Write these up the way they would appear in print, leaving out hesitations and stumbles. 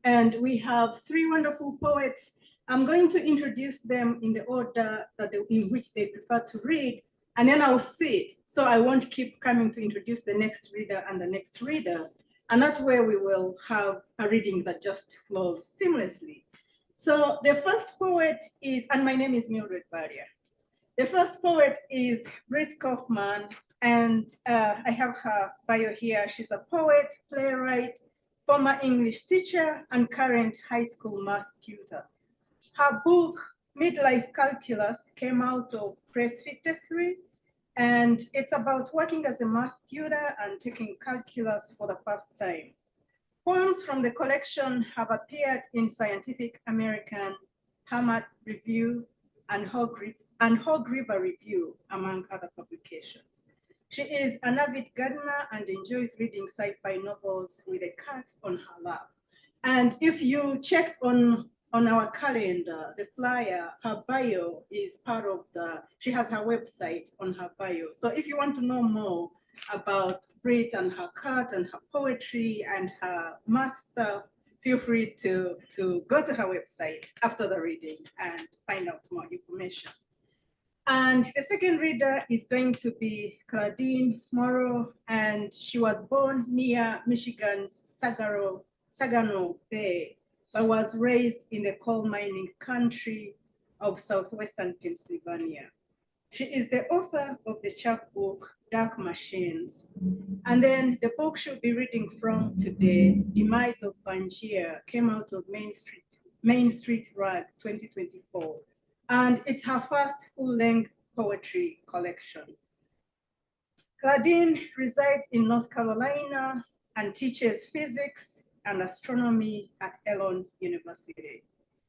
And we have three wonderful poets. I'm going to introduce them in the order in which they prefer to read, and then I'll sit. So I won't keep coming to introduce the next reader and the next reader. And that way we will have a reading that just flows seamlessly. So the first poet is, and my name is Mildred Barrier. The first poet is Britt Kaufmann, and I have her bio here. She's a poet, playwright, former English teacher, and current high school math tutor. Her book, Midlife Calculus, came out of Press 53, and it's about working as a math tutor and taking calculus for the first time. Poems from the collection have appeared in Scientific American, Hammer Review, and Hog River Review, among other publications. She is an avid gardener and enjoys reading sci-fi novels with a cat on her lap. And if you checked on our calendar, the flyer, her bio is part of she has her website on her bio. So if you want to know more about Britt and her cat and her poetry and her math stuff, feel free to go to her website after the reading and find out more information. And the second reader is going to be Claudine Moreau, and she was born near Michigan's Saginaw Bay, but was raised in the coal mining country of southwestern Pennsylvania. She is the author of the chapbook, Dark Machines. And then the book she'll be reading from today, Demise of Pangaea, came out of Main Street Rag 2024. And it's her first full-length poetry collection. Claudine resides in North Carolina and teaches physics and astronomy at Elon University.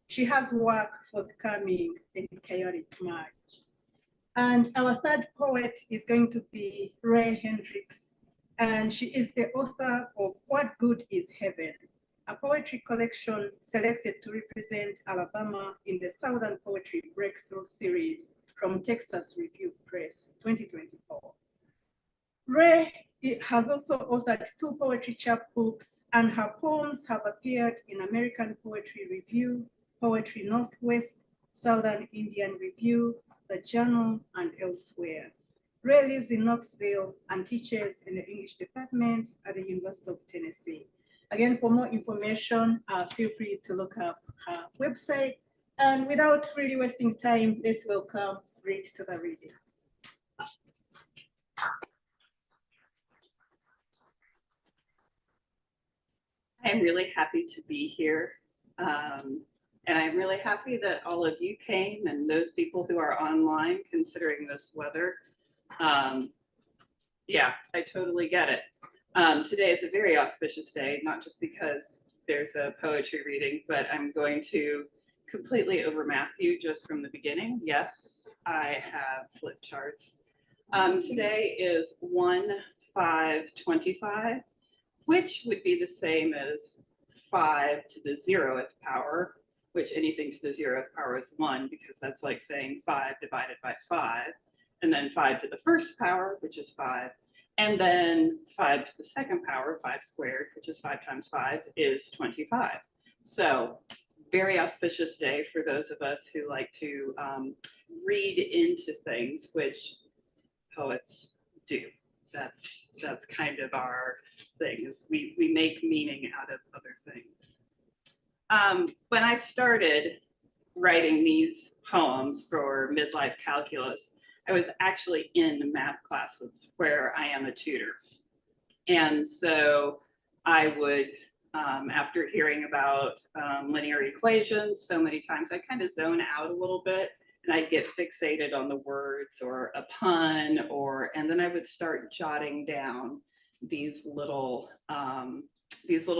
She has work forthcoming in Chaotic March. And our third poet is going to be Raye Hendrix, and she is the author of What Good is Heaven, a poetry collection selected to represent Alabama in the Southern Poetry Breakthrough Series from Texas Review Press 2024. Raye has also authored 2 poetry chapbooks, and her poems have appeared in American Poetry Review, Poetry Northwest, Southern Indian Review, The Journal, and elsewhere. Raye lives in Knoxville and teaches in the English department at the University of Tennessee. Again, for more information, feel free to look up her website. And without really wasting time, let's welcome Britt to the reading. I'm really happy to be here. And I'm really happy that all of you came and those people who are online considering this weather. Yeah, I totally get it. Today is a very auspicious day, not just because there's a poetry reading, but I'm going to completely overmath you just from the beginning. Yes, I have flip charts. Today is 1/5/25, which would be the same as 5 to the 0th power, which anything to the 0th power is 1, because that's like saying 5 divided by 5, and then 5 to the 1st power, which is 5, and then 5 to the 2nd power, 5 squared, which is 5 times 5, is 25. So very auspicious day for those of us who like to read into things, which poets do. That's kind of our thing, is we make meaning out of other things. When I started writing these poems for midlife calculus, I was actually in math classes where I am a tutor. And so I would, after hearing about linear equations so many times, I kind of zone out a little bit, and I'd get fixated on the words or a pun, and then I would start jotting down these little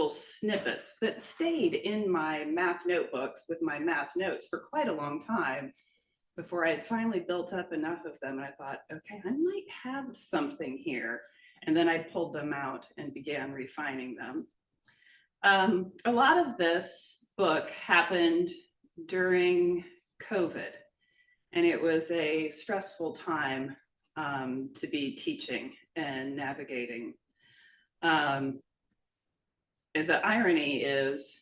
snippets that stayed in my math notebooks with my math notes for quite a long time before I had finally built up enough of them. And I thought, okay, I might have something here. And then I pulled them out and began refining them. A lot of this book happened during COVID, and it was a stressful time to be teaching and navigating. And the irony is,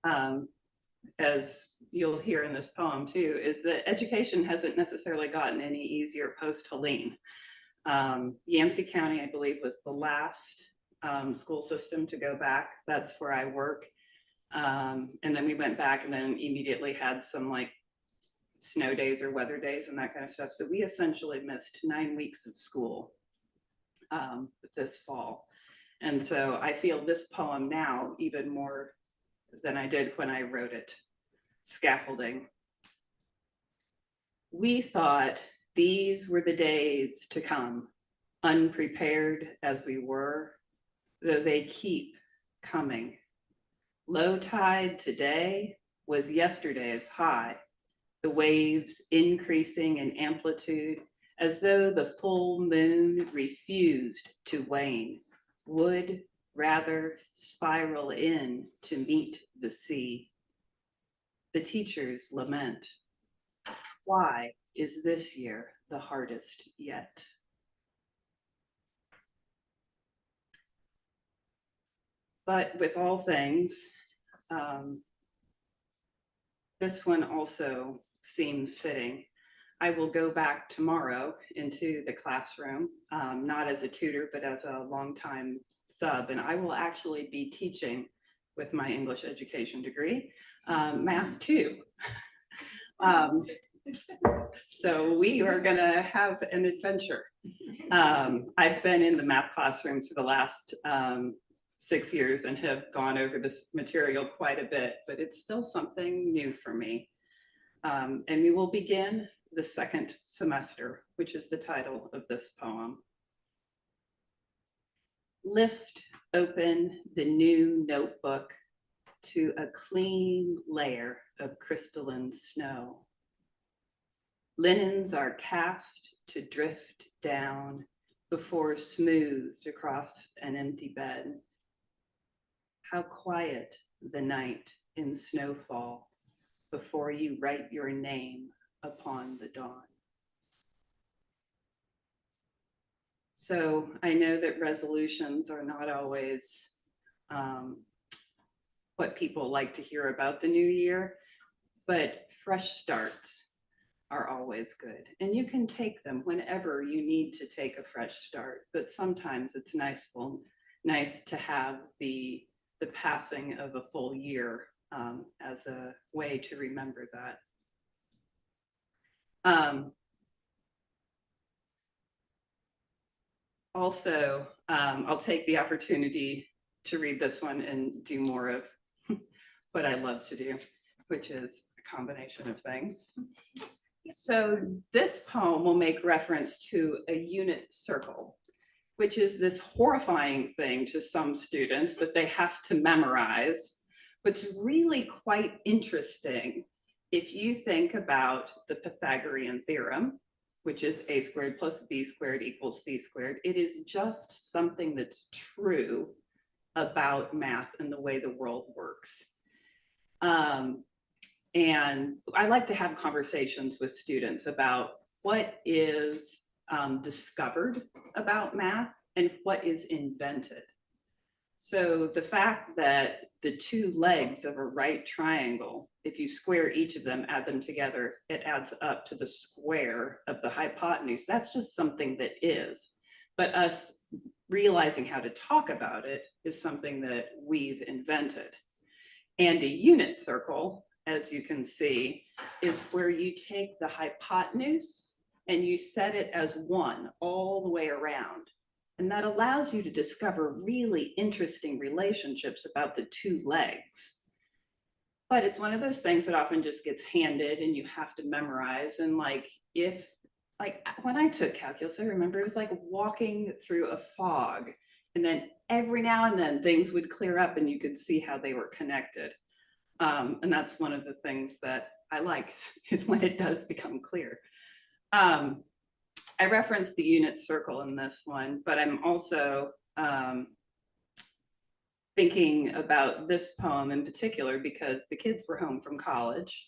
as you'll hear in this poem too, is that education hasn't necessarily gotten any easier post-Helene. Yancey County, I believe, was the last school system to go back. That's where I work. And then we went back and then immediately had some like snow days or weather days and that kind of stuff. So we essentially missed 9 weeks of school this fall. And so I feel this poem now even more than I did when I wrote it. Scaffolding. We thought these were the days to come, unprepared as we were, though they keep coming. Low tide today was yesterday's high, the waves increasing in amplitude as though the full moon refused to wane, would rather spiral in to meet the sea. The teachers lament. Why is this year the hardest yet? But with all things, this one also seems fitting. I will go back tomorrow into the classroom, not as a tutor, but as a longtime sub, and I will actually be teaching with my English education degree, math too. So we are gonna have an adventure. I've been in the math classrooms for the last 6 years and have gone over this material quite a bit, but it's still something new for me. And we will begin the second semester, which is the title of this poem. Lift open the new notebook to a clean layer of crystalline snow. Linens are cast to drift down before smoothed across an empty bed. How quiet the night in snowfall before you write your name upon the dawn. So I know that resolutions are not always what people like to hear about the new year, but fresh starts are always good. And you can take them whenever you need to take a fresh start, but sometimes it's nice to have the passing of a full year as a way to remember that. Also, I'll take the opportunity to read this one and do more of what I love to do, which is a combination of things. So this poem will make reference to a unit circle, which is this horrifying thing to some students that they have to memorize. What's really quite interesting, if you think about the Pythagorean theorem, which is a squared plus b squared equals c squared, it is just something that's true about math and the way the world works. And I like to have conversations with students about what is discovered about math and what is invented. So the fact that the two legs of a right triangle, if you square each of them, add them together, it adds up to the square of the hypotenuse. That's just something that is. But us realizing how to talk about it is something that we've invented. And a unit circle, as you can see, is where you take the hypotenuse and you set it as 1 all the way around. And that allows you to discover really interesting relationships about the two legs. But it's one of those things that often just gets handed and you have to memorize. And like when I took calculus, I remember it was like walking through a fog. And then every now and then things would clear up and you could see how they were connected. And that's one of the things that I like is when it does become clear. I referenced the unit circle in this one, but I'm also thinking about this poem in particular because the kids were home from college.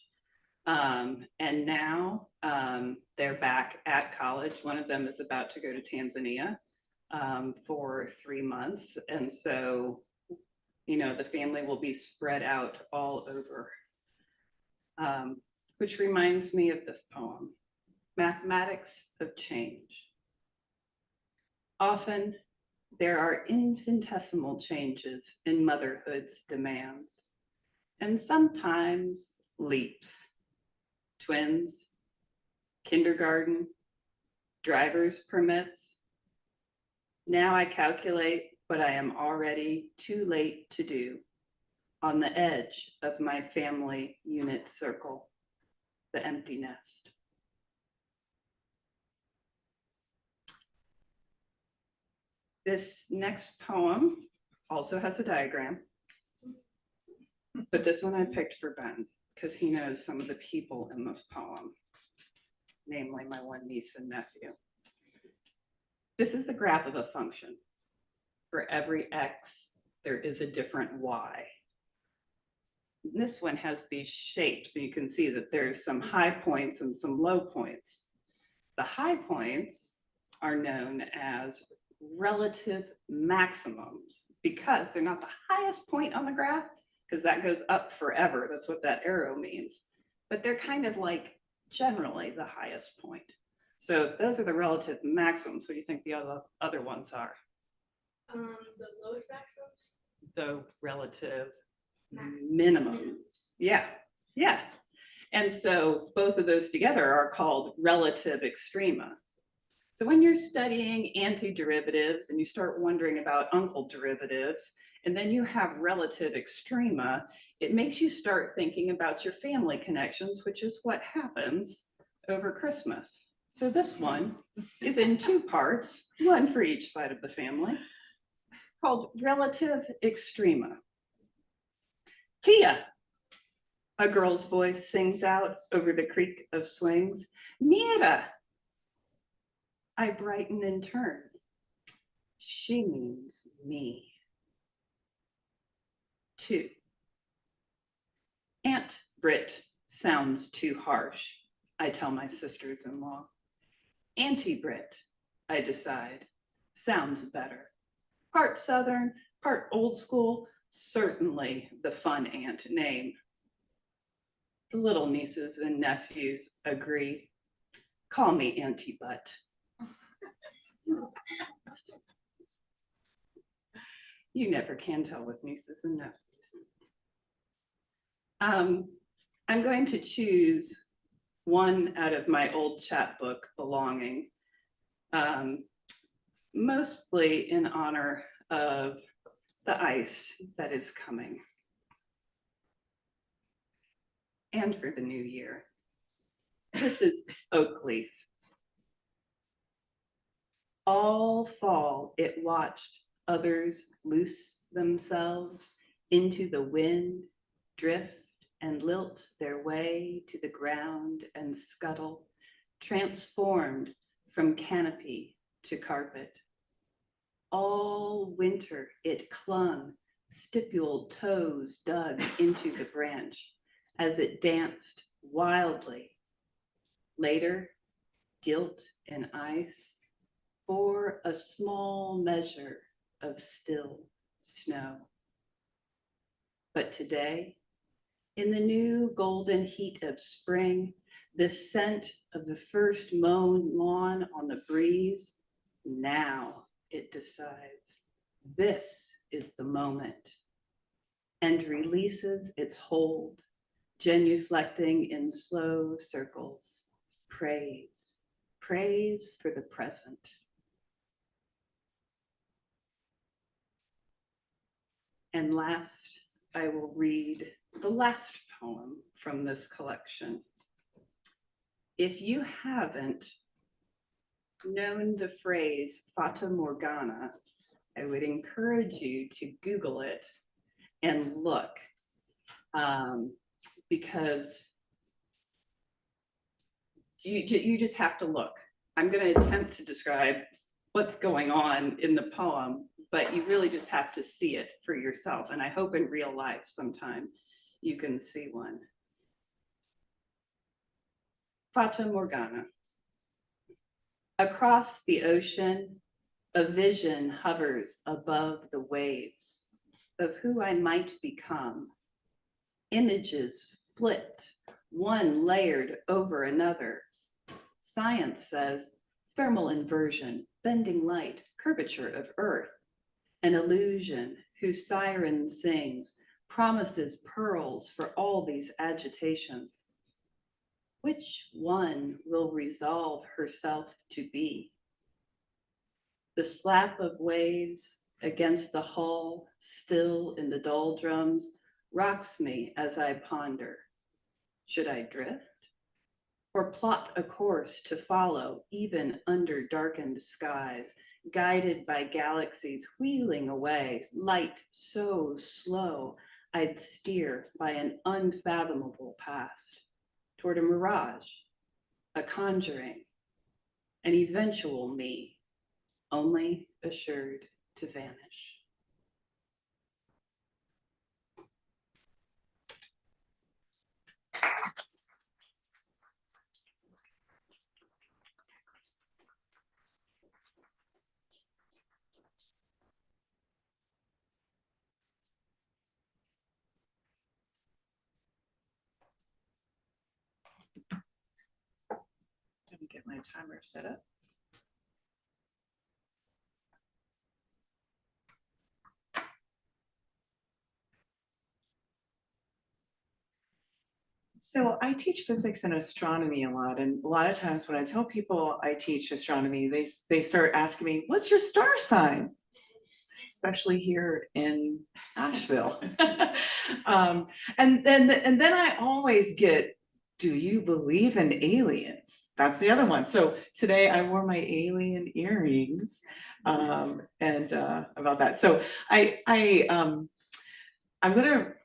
And now they're back at college. One of them is about to go to Tanzania for 3 months. And so You know, the family will be spread out all over. Which reminds me of this poem, Mathematics of Change. Often, there are infinitesimal changes in motherhood's demands, and sometimes leaps. Twins, kindergarten, driver's permits. Now I calculate what I am already too late to do on the edge of my family unit circle, the empty nest. This next poem also has a diagram, but this one I picked for Ben because he knows some of the people in this poem, namely my one niece and nephew. This is a graph of a function. For every x, there is a different y. This one has these shapes, and you can see that there's some high points and some low points. The high points are known as relative maximums because they're not the highest point on the graph, because that goes up forever. That's what that arrow means. But they're kind of like generally the highest point. So if those are the relative maximums, what do you think the other ones are? The lowest maximums? The relative minimum. Yeah, yeah. And so both of those together are called relative extrema. So when you're studying antiderivatives and you start wondering about uncle derivatives, and then you have relative extrema, it makes you start thinking about your family connections, which is what happens over Christmas. So this one is in two parts, one for each side of the family, called relative extrema. Tia, a girl's voice sings out over the creak of swings. Mira, I brighten in turn. She means me. 2. Aunt Britt sounds too harsh, I tell my sisters-in-law. Auntie Britt, I decide, sounds better. Part Southern, part old school, certainly the fun aunt name. The little nieces and nephews agree. Call me Auntie Butt. You never can tell with nieces and nephews. I'm going to choose one out of my old chapbook, Belonging, mostly in honor of the ice that is coming and for the new year. This is Oak Leaf. All fall it watched others loose themselves into the wind, drift and lilt their way to the ground and scuttle, transformed from canopy to carpet. All winter it clung, stipuled toes dug into the branch as it danced wildly. Later, gilt in ice, bore a small measure of still snow. But today, in the new golden heat of spring, the scent of the first mown lawn on the breeze, now it decides, this is the moment, and releases its hold, genuflecting in slow circles, praise, praise for the present. And last, I will read the last poem from this collection. If you haven't known the phrase Fata Morgana, I would encourage you to Google it and look, because you just have to look. I'm going to attempt to describe what's going on in the poem, but you really just have to see it for yourself. And I hope in real life sometime you can see one. Fata Morgana. Across the ocean, a vision hovers above the waves. of who I might become. Images flipped, one layered over another. Science says thermal inversion, bending light, curvature of Earth. An illusion whose siren sings, promises pearls for all these agitations. Which one will resolve herself to be? The slap of waves against the hull, still in the doldrums, rocks me as I ponder. Should I drift? Or plot a course to follow, even under darkened skies, guided by galaxies wheeling away, light so slow, I'd steer by an unfathomable past, toward a mirage, a conjuring, an eventual me, only assured to vanish. Let me get my timer set up. So I teach physics and astronomy a lot, and a lot of times when I tell people I teach astronomy, they start asking me, "What's your star sign?" Especially here in Asheville. And then I always get, "Do you believe in aliens?" That's the other one. So today I wore my alien earrings, and about that. So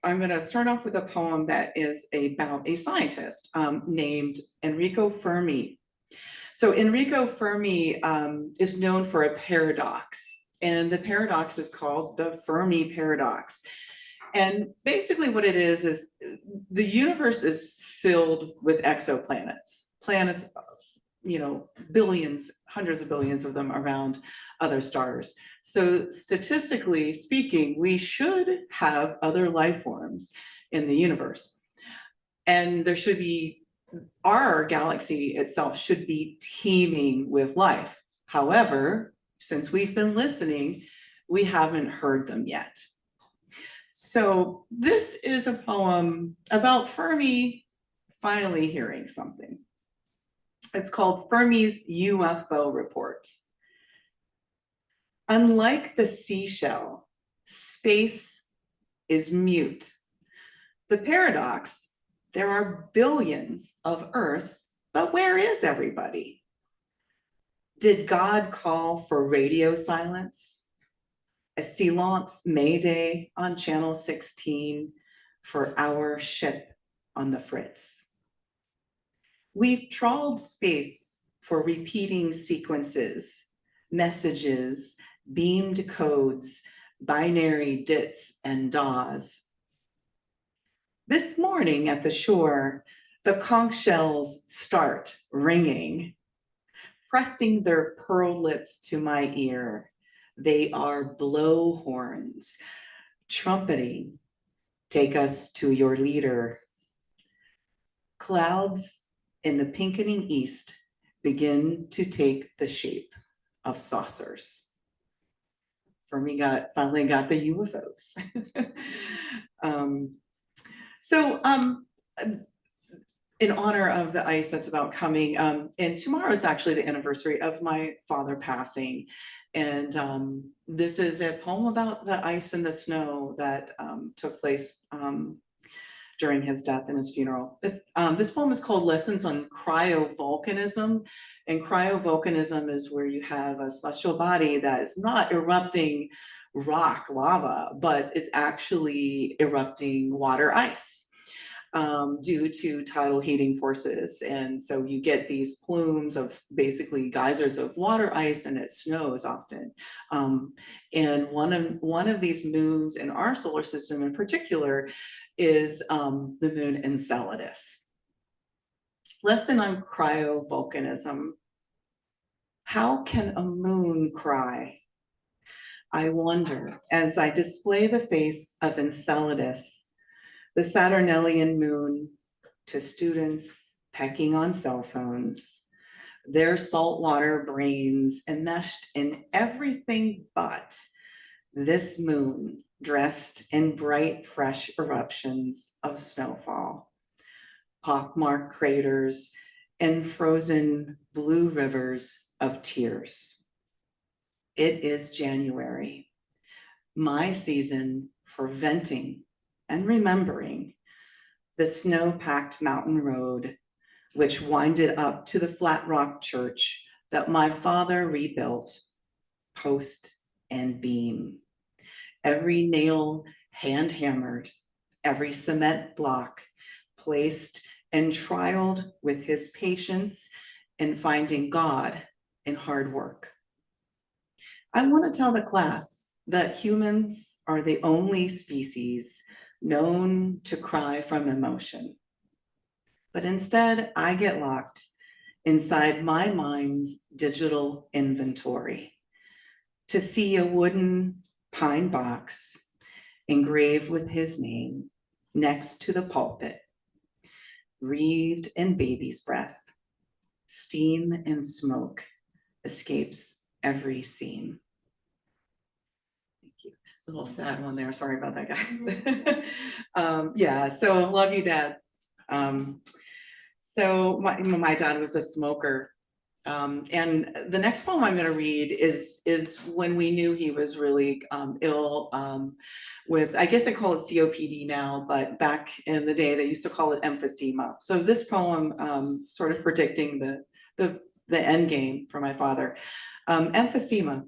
I'm gonna start off with a poem that is about a scientist named Enrico Fermi. So Enrico Fermi is known for a paradox, and the paradox is called the Fermi paradox. And basically what it is the universe is filled with exoplanets, planets, billions, hundreds of billions of them around other stars. So statistically speaking, we should have other life forms in the universe. And there should be, our galaxy itself should be teeming with life. However, since we've been listening, we haven't heard them yet. So this is a poem about Fermi finally hearing something. It's called Fermi's UFO Report. Unlike the seashell, space is mute. The paradox, there are billions of Earths, but where is everybody? Did God call for radio silence? A silence mayday on channel 16 for our ship on the Fritz. We've trawled space for repeating sequences, messages, beamed codes, binary dits and daws. This morning at the shore, the conch shells start ringing, pressing their pearl lips to my ear. They are blowhorns, trumpeting, take us to your leader. Clouds in the pinkening east begin to take the shape of saucers. Fermi finally got the UFOs. In honor of the ice that's about coming, and tomorrow is actually the anniversary of my father passing. And this is a poem about the ice and the snow that took place during his death and his funeral. This poem is called Lessons on Cryovolcanism. And cryovolcanism is where you have a celestial body that is not erupting rock, lava, but it's actually erupting water ice due to tidal heating forces. And so you get these plumes of basically geysers of water ice, and it snows often. And one of these moons in our solar system in particular is the moon Enceladus. Lesson on cryovolcanism. How can a moon cry? I wonder, as I display the face of Enceladus, the Saturnalian moon, to students pecking on cell phones, their saltwater brains enmeshed in everything but this moon dressed in bright, fresh eruptions of snowfall, pockmarked craters, and frozen blue rivers of tears. It is January, my season for venting and remembering the snow-packed mountain road which winded up to the flat rock church that my father rebuilt, post and beam. Every nail hand hammered, every cement block placed and trialed with his patience in finding God in hard work. I want to tell the class that humans are the only species known to cry from emotion. But instead, I get locked inside my mind's digital inventory to see a wooden pine box engraved with his name next to the pulpit, wreathed in baby's breath. Steam and smoke escapes every scene. Thank you. A little sad one there. Sorry about that, guys. Yeah, so love you, Dad. So my dad was a smoker. And the next poem I'm going to read is when we knew he was really ill with, I guess they call it COPD now, but back in the day they used to call it emphysema. So this poem sort of predicting the end game for my father. Emphysema.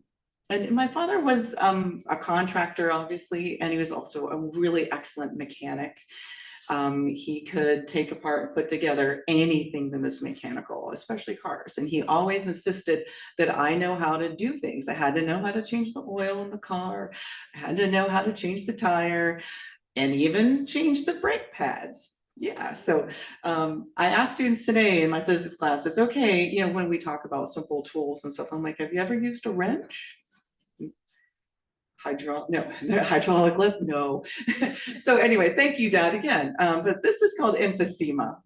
And my father was a contractor, obviously, and he was also a really excellent mechanic. He could take apart and put together anything that was mechanical, especially cars. And he always insisted that I know how to do things. I had to know how to change the oil in the car. I had to know how to change the tire and even change the brake pads. Yeah, so I asked students today in my physics class, it's okay, you know, when we talk about simple tools and stuff, I'm like, have you ever used a wrench? Hydraulic lift, no. So anyway, thank you, Dad, again. But this is called emphysema.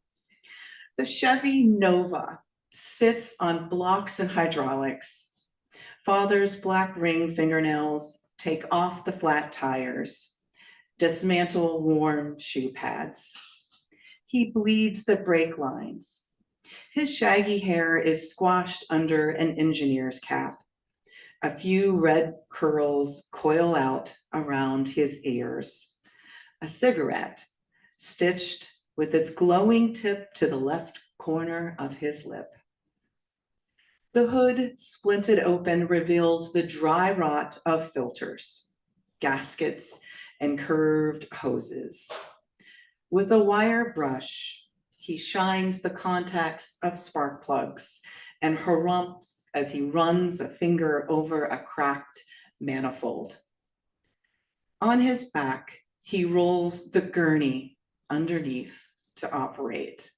The Chevy Nova sits on blocks and hydraulics. Father's black ring fingernails take off the flat tires, dismantle worn shoe pads. He bleeds the brake lines. His shaggy hair is squashed under an engineer's cap. A few red curls coil out around his ears. A cigarette stitched with its glowing tip to the left corner of his lip. The hood splinted open reveals the dry rot of filters, gaskets, and curved hoses. With a wire brush, he shines the contacts of spark plugs and harumphs as he runs a finger over a cracked manifold. On his back, he rolls the gurney underneath to operate,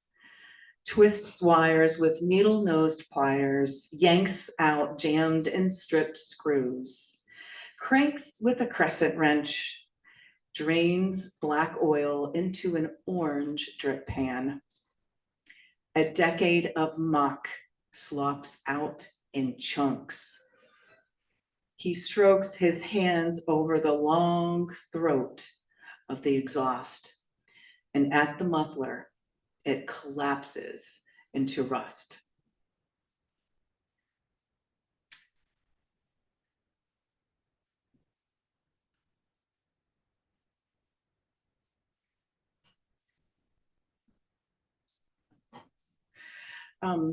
twists wires with needle-nosed pliers, yanks out jammed and stripped screws, cranks with a crescent wrench, drains black oil into an orange drip pan. A decade of muck slops out in chunks. He strokes his hands over the long throat of the exhaust, and at the muffler, it collapses into rust.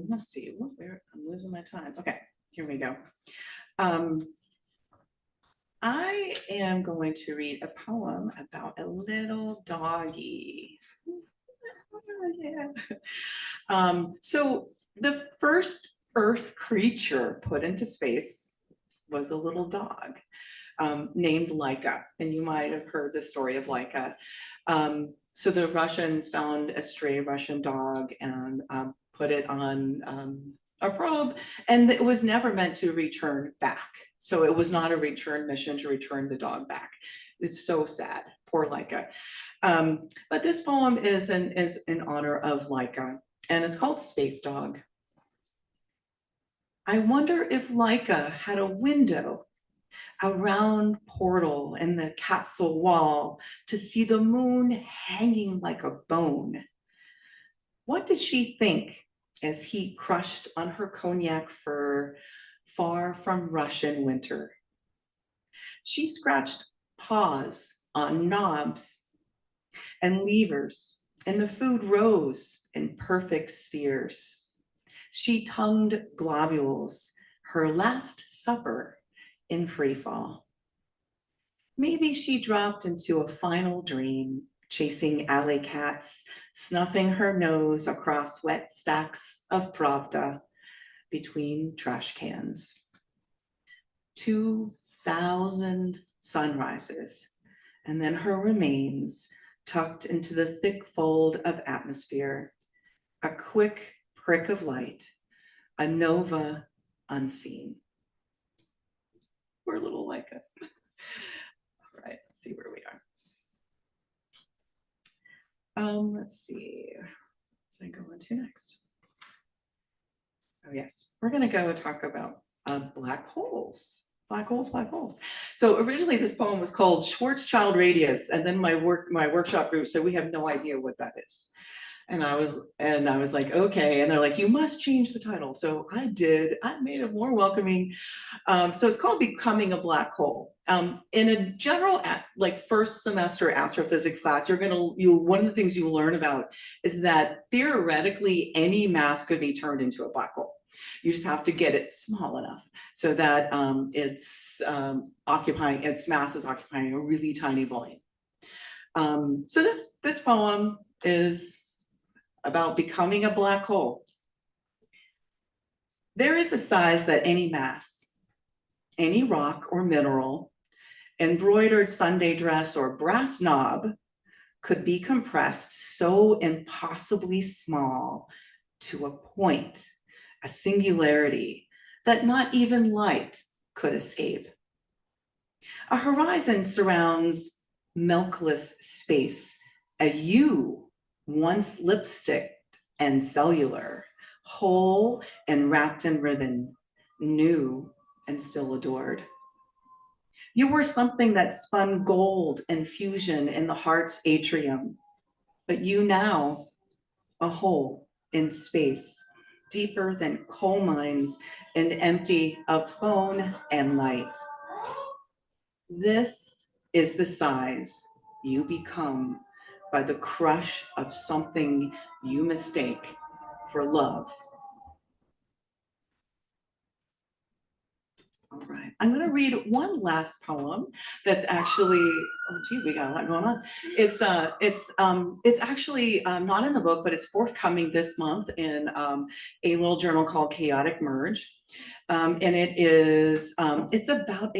Let's see, where I'm losing my time. Okay, here we go. I am going to read a poem about a little doggy. So the first Earth creature put into space was a little dog named Laika, and you might have heard the story of Laika. So the Russians found a stray Russian dog and put it on a probe, and it was never meant to return back. So it was not a return mission to return the dog back. It's so sad, poor Laika. But this poem is in honor of Laika, and it's called Space Dog. I wonder if Laika had a window, a round portal in the capsule wall to see the moon hanging like a bone. What did she think as he crushed on her cognac fur, far from Russian winter? She scratched paws on knobs and levers, and the food rose in perfect spheres. She tongued globules, her last supper in free fall. Maybe she dropped into a final dream, chasing alley cats, snuffing her nose across wet stacks of Pravda between trash cans. 2,000 sunrises, and then her remains tucked into the thick fold of atmosphere, a quick prick of light, a nova unseen. We're a little like a, all right, let's see where we are. Let's see, so I go into next. Oh yes, we're gonna go and talk about black holes. Black holes, black holes. So originally this poem was called Schwarzschild Radius, and then my workshop group said we have no idea what that is. And I was like, okay. And they're like, you must change the title. So I did. I made it more welcoming. So it's called Becoming a Black Hole. In a general, like first semester astrophysics class, one of the things you learn about is that theoretically any mass could be turned into a black hole. You just have to get it small enough so that its mass is occupying a really tiny volume. So this poem is about becoming a black hole. There is a size that any mass, any rock or mineral, embroidered Sunday dress or brass knob could be compressed so impossibly small to a point, a singularity that not even light could escape. A horizon surrounds milkless space, a you once lipstick and cellular, whole and wrapped in ribbon, new and still adored. You were something that spun gold and fusion in the heart's atrium, but you now, a hole in space, deeper than coal mines and empty of bone and light. This is the size you become by the crush of something you mistake for love. All right, I'm gonna read one last poem that's actually, oh gee, we got a lot going on. It's actually not in the book, but it's forthcoming this month in a little journal called Chaotic Merge. And it is, it's about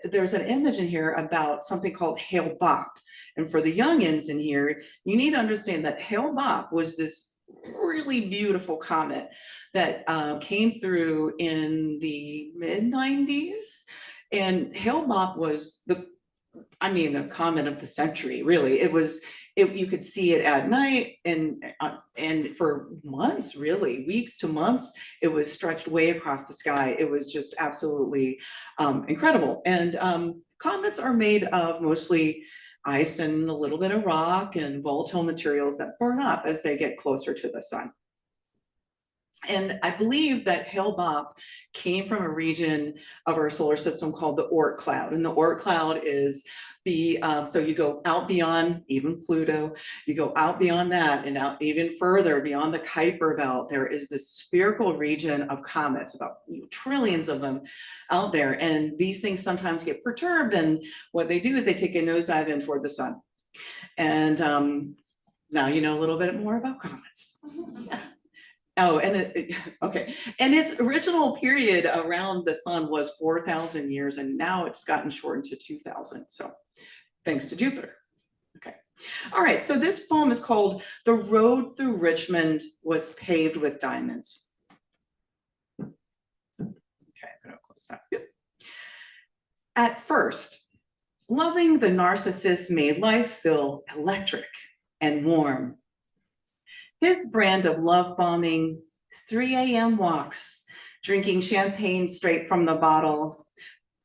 there's an image in here about something called Hale Bopp. And for the youngins in here, you need to understand that Hale Bopp was this really beautiful comet that came through in the mid-90s. And Hale Bopp was a comet of the century, really. You could see it at night and for months, really, weeks to months, it was stretched way across the sky. It was just absolutely incredible. And comets are made of mostly ice and a little bit of rock and volatile materials that burn up as they get closer to the sun. And I believe that Hale Bopp came from a region of our solar system called the Oort cloud. And the Oort cloud is so you go out beyond even Pluto, you go out beyond that and out even further beyond the Kuiper belt. There is this spherical region of comets, about trillions of them out there. And these things sometimes get perturbed. And what they do is they take a nosedive in toward the sun. And now you know a little bit more about comets. Yeah. Oh, and okay. And its original period around the sun was 4,000 years, and now it's gotten shortened to 2,000. So thanks to Jupiter. Okay. All right. So this poem is called The Road Through Richmond Was Paved with Diamonds. stop. Yep. At first, loving the narcissist made life feel electric and warm. His brand of love bombing, 3 a.m. walks, drinking champagne straight from the bottle,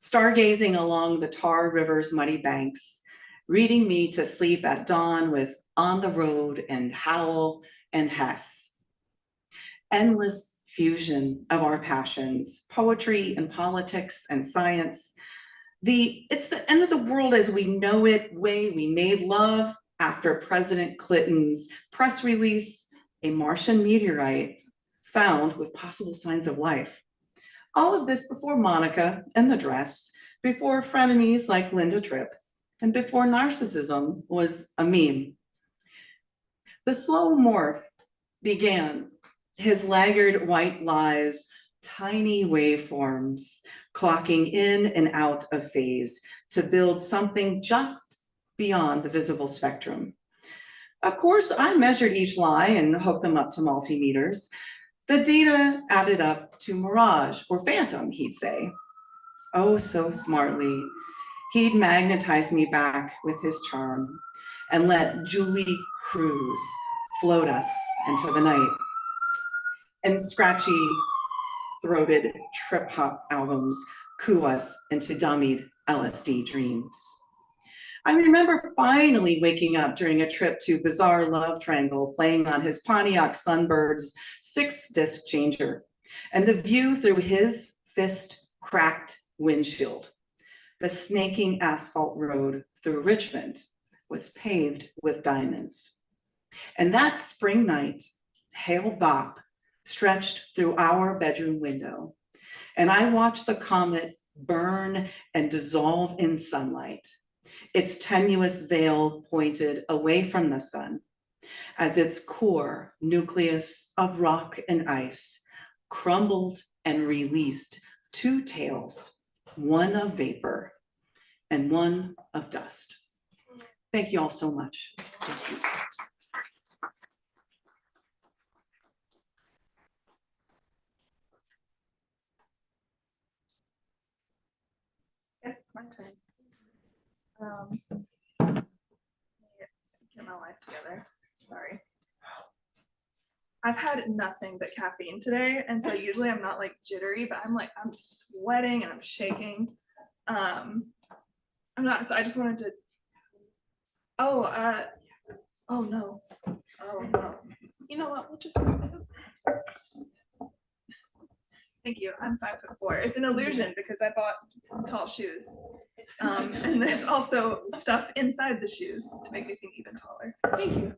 stargazing along the Tar River's muddy banks, reading me to sleep at dawn with On the Road and Howl and Hess. Endless fusion of our passions, poetry and politics and science. It's the end of the world as we know it way we made love after President Clinton's press release, a Martian meteorite found with possible signs of life. All of this before Monica and the dress, before frenemies like Linda Tripp, and before narcissism was a meme. The slow morph began, his laggard white lies, tiny waveforms, clocking in and out of phase to build something just beyond the visible spectrum. Of course, I measured each lie and hooked them up to multimeters. The data added up to mirage or phantom, he'd say. Oh, so smartly, he'd magnetize me back with his charm and let Julie Cruz float us into the night. And scratchy throated trip hop albums coo us into dummied LSD dreams. I remember finally waking up during a trip to Bizarre Love Triangle, playing on his Pontiac Sunbird's 6-disc changer, and the view through his fist-cracked windshield. The snaking asphalt road through Richmond was paved with diamonds. And that spring night, hail bop stretched through our bedroom window, and I watched the comet burn and dissolve in sunlight, its tenuous veil pointed away from the sun, as its core nucleus of rock and ice crumbled and released 2 tails, one of vapor and one of dust. Thank you all so much. Thank you. Guess it's my turn. Let me get my life together. Sorry. I've had nothing but caffeine today, and so usually I'm not like jittery, but I'm sweating and I'm shaking. I'm not, so I just wanted to, oh no. You know what, we'll just, thank you, I'm 5'4". It's an illusion because I bought tall shoes. And there's also stuff inside the shoes to make me seem even taller. Thank you.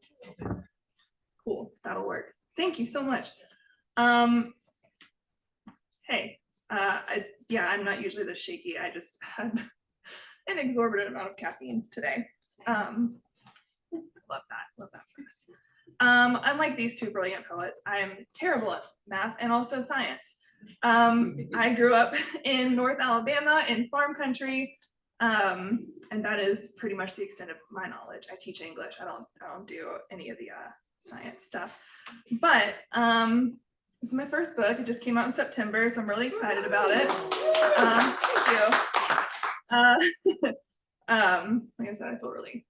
Cool, that'll work. Thank you so much. Hey, yeah, I'm not usually this shaky. I just had an exorbitant amount of caffeine today. Love that for us. Unlike these 2 brilliant poets, I'm terrible at math and also science. I grew up in North Alabama in farm country, and that is pretty much the extent of my knowledge. I teach English. I don't do any of the science stuff. But this is my first book. It just came out in September, so I'm really excited about it. Thank you. Like I said, I feel really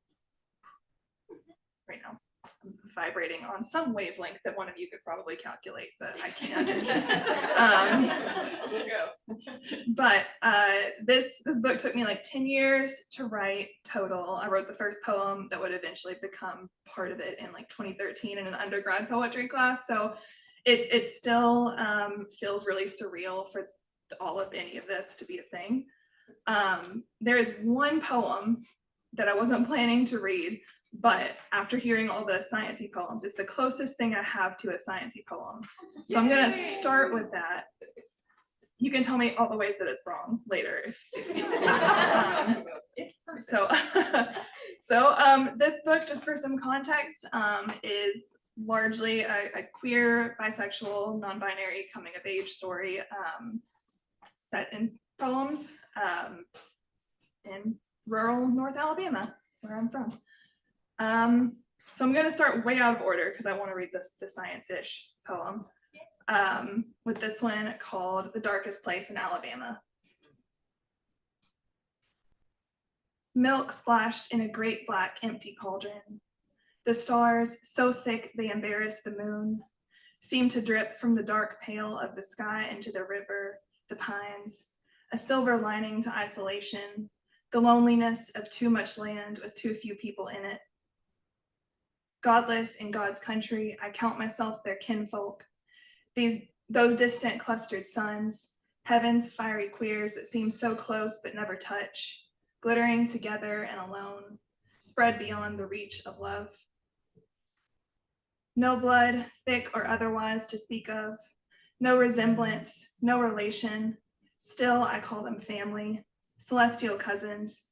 right now. I'm vibrating on some wavelength that one of you could probably calculate, but I can't. But this book took me like 10 years to write total. I wrote the first poem that would eventually become part of it in like 2013 in an undergrad poetry class. So it still feels really surreal for all of any of this to be a thing. There is one poem that I wasn't planning to read, but after hearing all the sciencey poems, it's the closest thing I have to a sciencey poem. So I'm gonna start with that. You can tell me all the ways that it's wrong later. This book, just for some context, is largely a queer, bisexual, non-binary coming-of-age story set in poems in rural North Alabama, where I'm from. So I'm going to start way out of order because I want to read the science-ish poem with this one called The Darkest Place in Alabama. Milk splashed in a great black empty cauldron. The stars, so thick they embarrass the moon, seem to drip from the dark pale of the sky into the river, the pines, a silver lining to isolation, the loneliness of too much land with too few people in it. Godless in God's country, I count myself their kinfolk, those distant clustered suns, heaven's fiery queers that seem so close but never touch, glittering together and alone, spread beyond the reach of love. No blood, thick or otherwise, to speak of, no resemblance, no relation. Still, I call them family, celestial cousins.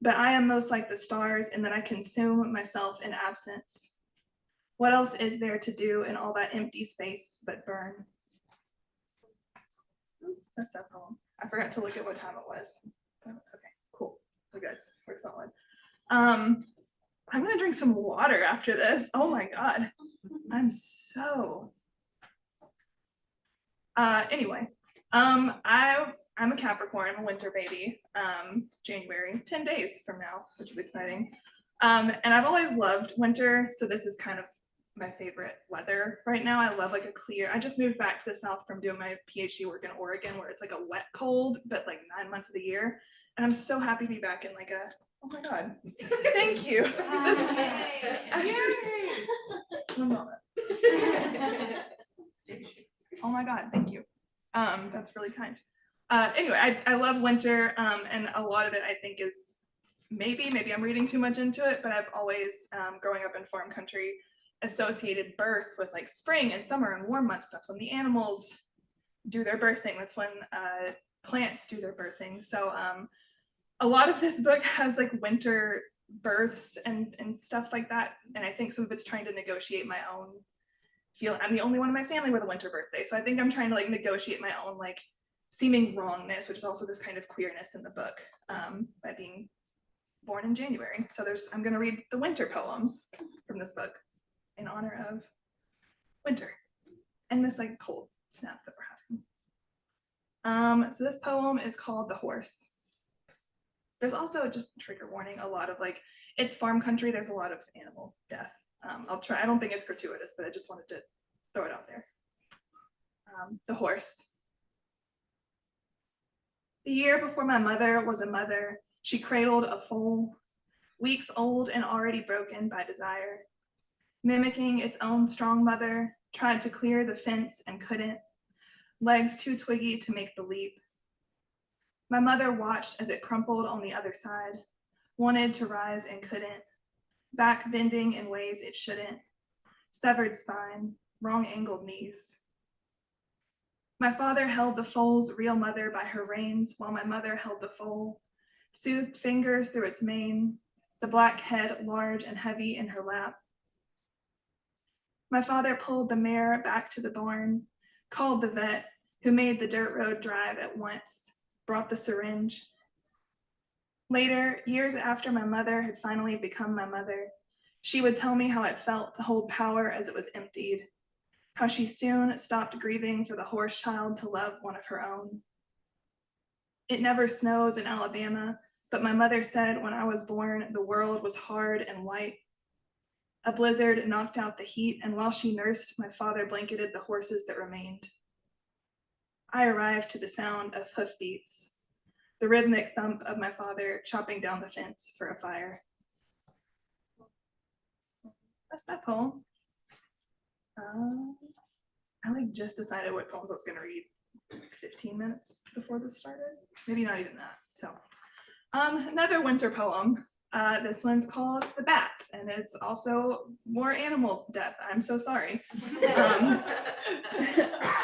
But I am most like the stars in that I consume myself in absence. What else is there to do in all that empty space but burn? That's that poem. I forgot to look at what time it was. Okay, cool. We're good. We're solid. I'm gonna drink some water after this. Oh my God. I'm so. Anyway, I'm a Capricorn, I'm a winter baby. January, 10 days from now, which is exciting. And I've always loved winter, so this is kind of my favorite weather right now. I love like a clear. I just moved back to the south from doing my PhD work in Oregon, where it's like a wet cold, but like 9 months of the year. And I'm so happy to be back in like a. Oh my God! Thank you. This is. Yay! One moment. Oh my God! Thank you. That's really kind. Anyway, I love winter, and a lot of it I think is maybe I'm reading too much into it, but I've always, growing up in farm country, associated birth with like spring and summer and warm months. That's when the animals do their birthing. That's when plants do their birthing. So a lot of this book has like winter births and stuff like that. And I think some of it's trying to negotiate my own feel. I'm the only one in my family with a winter birthday. So I think I'm trying to like negotiate my own like seeming wrongness, which is also this kind of queerness in the book, by being born in January. So I'm going to read the winter poems from this book in honor of winter and this like cold snap that we're having. So this poem is called The Horse. There's also, just trigger warning, a lot of like, it's farm country, there's a lot of animal death. I don't think it's gratuitous, but I just wanted to throw it out there. The Horse. The year before my mother was a mother, she cradled a foal, weeks old and already broken by desire. Mimicking its own strong mother, tried to clear the fence and couldn't, legs too twiggy to make the leap. My mother watched as it crumpled on the other side, wanted to rise and couldn't, back bending in ways it shouldn't, severed spine, wrong angled knees. My father held the foal's real mother by her reins while my mother held the foal, soothed fingers through its mane, the black head large and heavy in her lap. My father pulled the mare back to the barn, called the vet, who made the dirt road drive at once, brought the syringe. Later, years after my mother had finally become my mother, she would tell me how it felt to hold power as it was emptied, how she soon stopped grieving for the horse child to love one of her own. It never snows in Alabama, but my mother said when I was born, the world was hard and white. A blizzard knocked out the heat, and while she nursed, my father blanketed the horses that remained. I arrived to the sound of hoofbeats, the rhythmic thump of my father chopping down the fence for a fire. That's that poem. I like just decided what poems I was gonna read 15 minutes before this started. Maybe not even that. So another winter poem. This one's called The Bats, and it's also more animal death. I'm so sorry.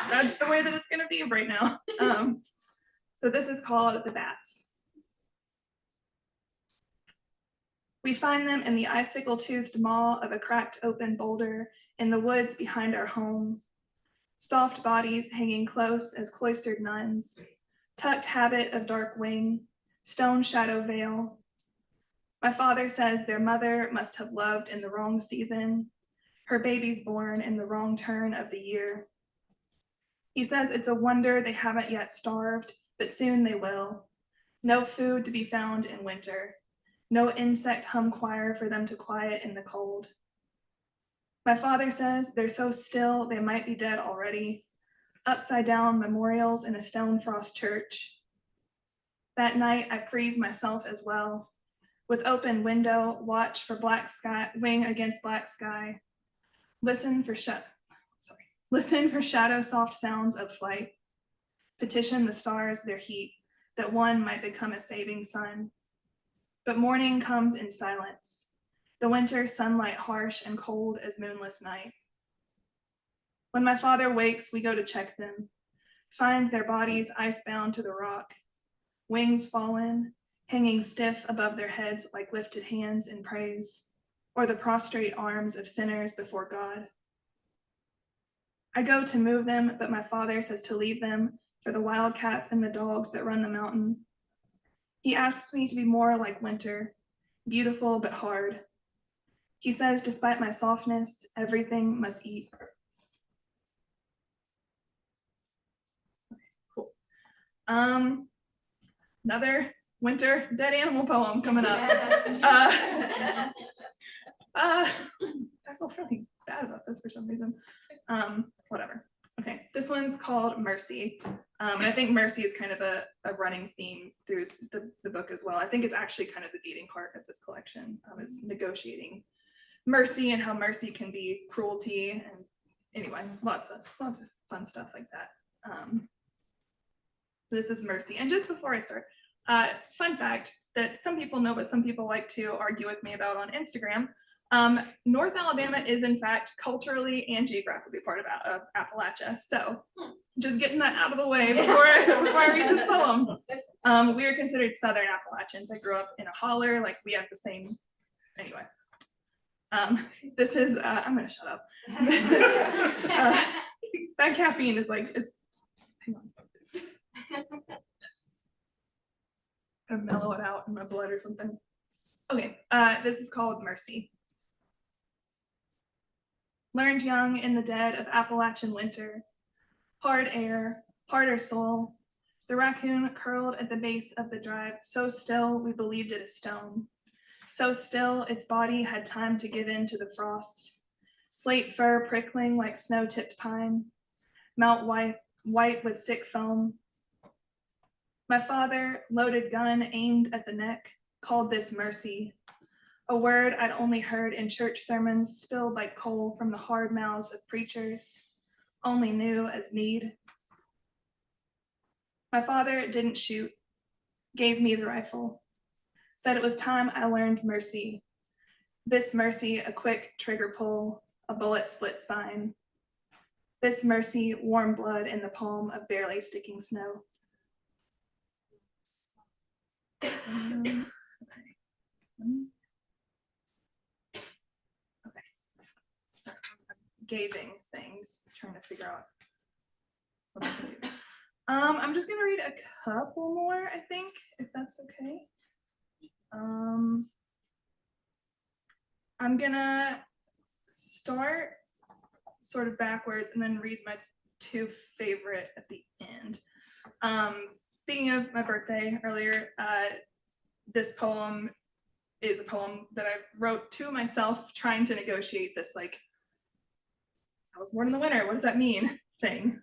That's the way that it's gonna be right now. So this is called The Bats. We find them in the icicle-toothed maw of a cracked open boulder in the woods behind our home. Soft bodies hanging close as cloistered nuns, tucked habit of dark wing, stone shadow veil. My father says their mother must have loved in the wrong season, her babies born in the wrong turn of the year. He says it's a wonder they haven't yet starved, but soon they will. No food to be found in winter, No insect hum choir for them to quiet in the cold. My father says they're so still they might be dead already. Upside down memorials in a stone frost church. That night I freeze myself as well. With open window, watch for black sky, wing against black sky. Listen for shadow soft sounds of flight. Petition the stars their heat, that one might become a saving sun. But morning comes in silence. The winter sunlight harsh and cold as moonless night. When my father wakes, we go to check them, find their bodies icebound to the rock, wings fallen, hanging stiff above their heads like lifted hands in praise, or the prostrate arms of sinners before God. I go to move them, but my father says to leave them for the wildcats and the dogs that run the mountain. He asks me to be more like winter, beautiful but hard. He says, despite my softness, everything must eat. Cool. Another winter dead animal poem coming up. I feel really bad about this for some reason. Whatever. Okay, this one's called Mercy. And I think mercy is kind of a running theme through the book as well. I think it's actually kind of the beating heart of this collection, is negotiating mercy and how mercy can be cruelty. And anyway, lots of fun stuff like that. This is Mercy. And just before I start, fun fact that some people know, but some people like to argue with me about on Instagram. North Alabama is in fact culturally and geographically part of Appalachia. So just getting that out of the way before I read this poem. We are considered Southern Appalachians. I grew up in a holler, like we have the same, anyway. This is, I'm gonna shut up. That caffeine is like, it's, hang on. Gonna mellow it out in my blood or something. Okay, this is called Mercy. Learned young in the dead of Appalachian winter, hard air, harder soul, the raccoon curled at the base of the drive, so still we believed it a stone, so still its body had time to give in to the frost, slate fur prickling like snow-tipped pine, mount white with sick foam. My father, loaded gun aimed at the neck, called this mercy, a word I'd only heard in church sermons spilled like coal from the hard mouths of preachers, only knew as need. My father didn't shoot, gave me the rifle, said it was time I learned mercy. This mercy, a quick trigger pull, a bullet split spine. This mercy, warm blood in the palm of barely sticking snow. Okay. Gaving things, trying to figure out what I can do. I'm just gonna read a couple more, I think, if that's okay. I'm gonna start sort of backwards and then read my two favorite at the end. Speaking of my birthday earlier, this poem is a poem that I wrote to myself trying to negotiate this, like, I was born in the winter, what does that mean thing.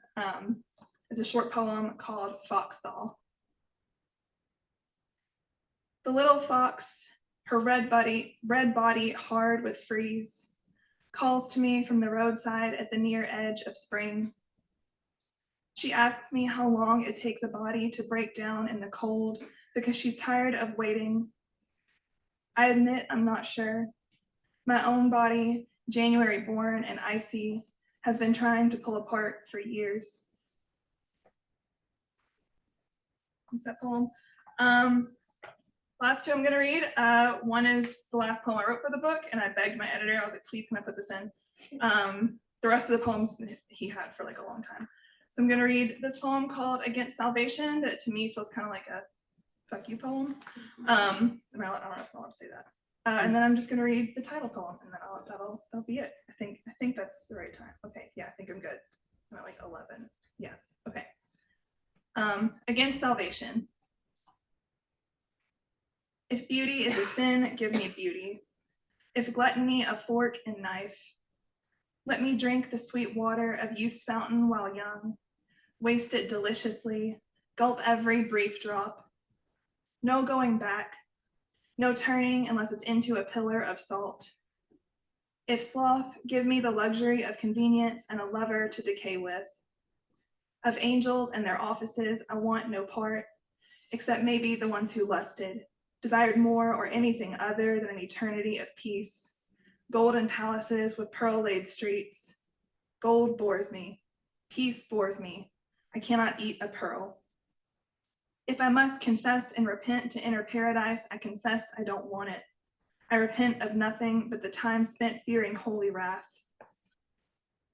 It's a short poem called Foxthal. The little fox, her red body hard with freeze, calls to me from the roadside at the near edge of spring. She asks me how long it takes a body to break down in the cold because she's tired of waiting. I admit I'm not sure. My own body, January born and icy, has been trying to pull apart for years. What's that poem? Last two I'm gonna read. One is the last poem I wrote for the book, and I begged my editor, I was like, please can I put this in? The rest of the poems he had for like a long time. So I'm gonna read this poem called Against Salvation, that to me feels kind of like a fuck you poem. I don't know if I'll say that. And then I'm just gonna read the title poem, and then that'll be it. I think that's the right time. Okay, yeah, I think I'm good. I'm at like 11. Yeah, okay. Against Salvation. If beauty is a sin, give me beauty. If gluttony, a fork and knife. Let me drink the sweet water of youth's fountain while young. Waste it deliciously, gulp every brief drop. No going back, no turning unless it's into a pillar of salt. If sloth, give me the luxury of convenience and a lover to decay with. Of angels and their offices, I want no part, except maybe the ones who lusted, desired more or anything other than an eternity of peace. Golden palaces with pearl-laid streets. Gold bores me. Peace bores me. I cannot eat a pearl. If I must confess and repent to enter paradise, I confess I don't want it. I repent of nothing but the time spent fearing holy wrath.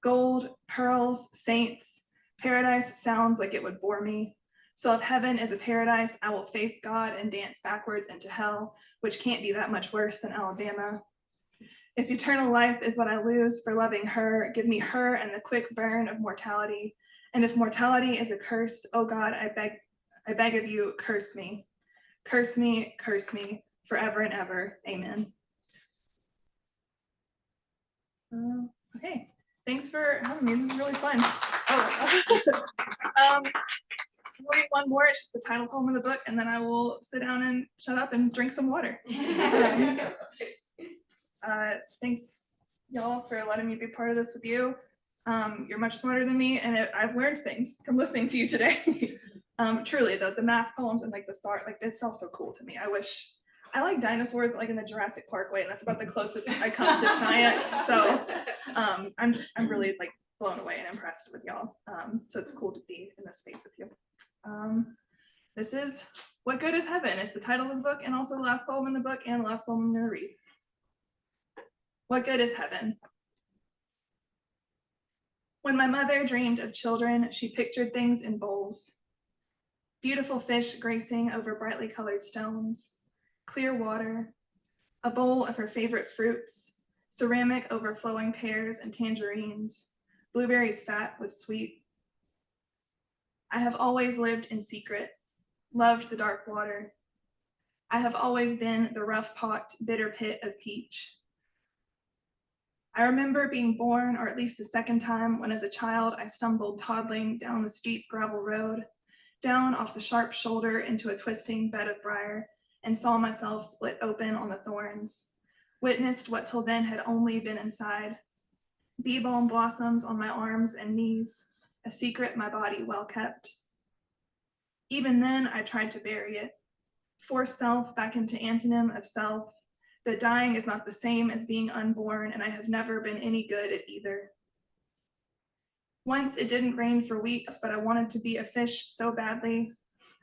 Gold, pearls, saints, paradise sounds like it would bore me. So if heaven is a paradise, I will face God and dance backwards into hell, which can't be that much worse than Alabama. If eternal life is what I lose for loving her, give me her and the quick burn of mortality. And if mortality is a curse, oh God, I beg of you, curse me. Curse me, forever and ever. Amen. Okay, thanks for having me. This is really fun. Oh, we'll read one more. It's just the title poem of the book, and then I will sit down and shut up and drink some water. Thanks, y'all, for letting me be part of this with you. You're much smarter than me, and I've learned things from listening to you today. Truly, though, the math poems and like the star, like it's also cool to me. I like dinosaurs, like in the Jurassic Park way, and that's about the closest I come to science. So I'm really like blown away and impressed with y'all. So it's cool to be in this space with you. This is What Good is Heaven? It's the title of the book and also the last poem in the book and the last poem I'm going to read. What good is heaven? When my mother dreamed of children, she pictured things in bowls. Beautiful fish gracing over brightly colored stones, clear water, a bowl of her favorite fruits, ceramic overflowing pears and tangerines, blueberries fat with sweet. I have always lived in secret, loved the dark water. I have always been the rough-pocked, bitter pit of peach. I remember being born, or at least the second time, when as a child I stumbled toddling down the steep gravel road, down off the sharp shoulder into a twisting bed of briar, and saw myself split open on the thorns, witnessed what till then had only been inside. Bee balm blossoms on my arms and knees, a secret my body well kept. Even then, I tried to bury it, force self back into antonym of self, that dying is not the same as being unborn, and I have never been any good at either. Once it didn't rain for weeks, but I wanted to be a fish so badly.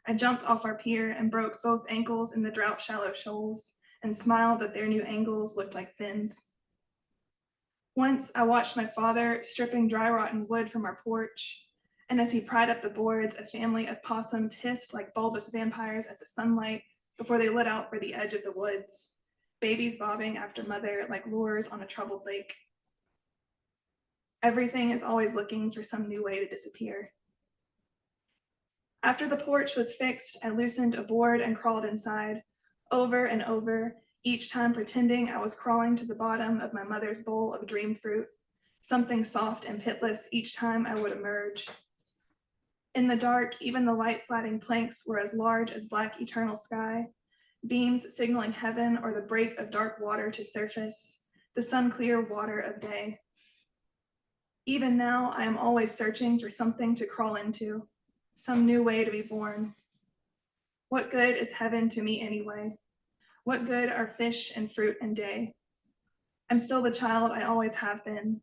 I jumped off our pier and broke both ankles in the drought-shallow shoals and smiled that their new angles looked like fins. Once I watched my father stripping dry rotten wood from our porch, and as he pried up the boards, a family of possums hissed like bulbous vampires at the sunlight before they lit out for the edge of the woods, babies bobbing after mother like lures on a troubled lake. Everything is always looking for some new way to disappear. After the porch was fixed, I loosened a board and crawled inside, over and over, each time pretending I was crawling to the bottom of my mother's bowl of dream fruit, something soft and pitless each time I would emerge. In the dark, even the light-slatting planks were as large as black eternal sky, beams signaling heaven or the break of dark water to surface, the sun-clear water of day. Even now, I am always searching for something to crawl into, some new way to be born. What good is heaven to me anyway? What good are fish and fruit and day? I'm still the child I always have been,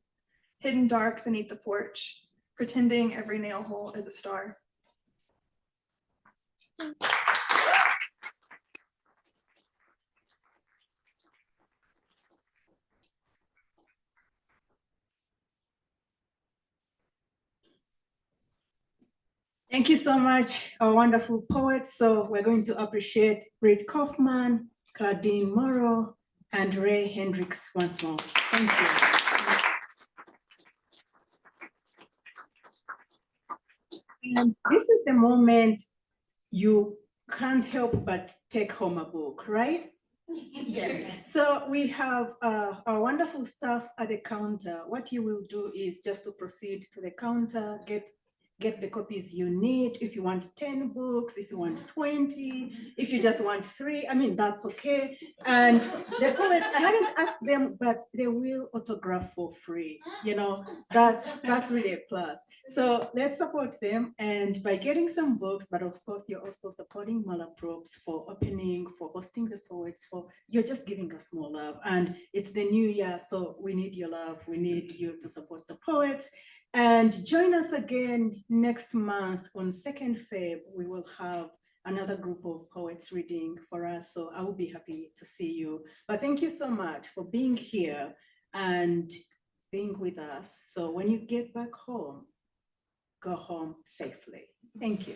hidden dark beneath the porch, pretending every nail hole is a star. Thank you so much, our wonderful poets. So we're going to appreciate Britt Kaufmann, Claudine Moreau, and Raye Hendrix once more. Thank you. And this is the moment you can't help but take home a book, right? Yes. So we have our wonderful staff at the counter. What you will do is just to proceed to the counter, get the copies you need. If you want 10 books, if you want 20, if you just want 3, I mean, that's okay. And the poets, I haven't asked them, but they will autograph for free. You know, that's really a plus. So let's support them. And by getting some books, but of course, you're also supporting Malaprops for opening, for hosting the poets, you're just giving us more love. And it's the new year, so we need your love. We need you to support the poets. And join us again next month on 2nd Feb. We will have another group of poets reading for us. So I will be happy to see you. But thank you so much for being here and being with us. So when you get back home, go home safely. Thank you.